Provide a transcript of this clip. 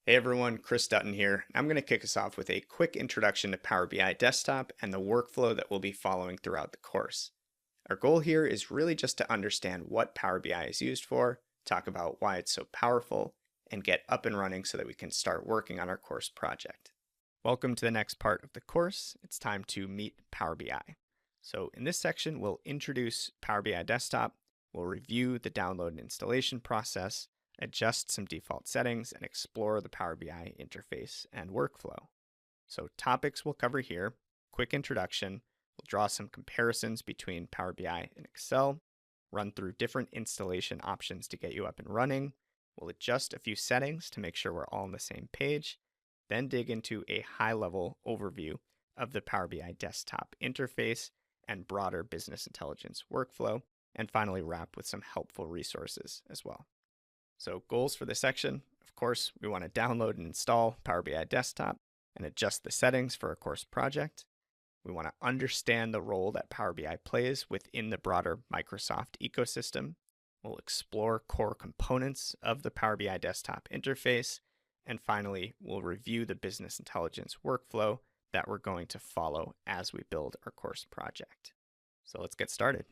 Hey everyone, Chris Dutton here. I'm going to kick us off with a quick introduction to Power BI Desktop and the workflow that we'll be following throughout the course. Our goal here is really just to understand what Power BI is used for, talk about why it's so powerful, and get up and running so that we can start working on our course project. Welcome to the next part of the course. It's time to meet Power BI. So in this section, we'll introduce Power BI Desktop, we'll review the download and installation process, adjust some default settings, and explore the Power BI interface and workflow. So topics we'll cover here: quick introduction, we'll draw some comparisons between Power BI and Excel, run through different installation options to get you up and running, we'll adjust a few settings to make sure we're all on the same page, then dig into a high-level overview of the Power BI desktop interface and broader business intelligence workflow, and finally wrap with some helpful resources as well. So goals for this section: of course, we want to download and install Power BI Desktop and adjust the settings for a course project. We want to understand the role that Power BI plays within the broader Microsoft ecosystem. We'll explore core components of the Power BI Desktop interface. And finally, we'll review the business intelligence workflow that we're going to follow as we build our course project. So let's get started.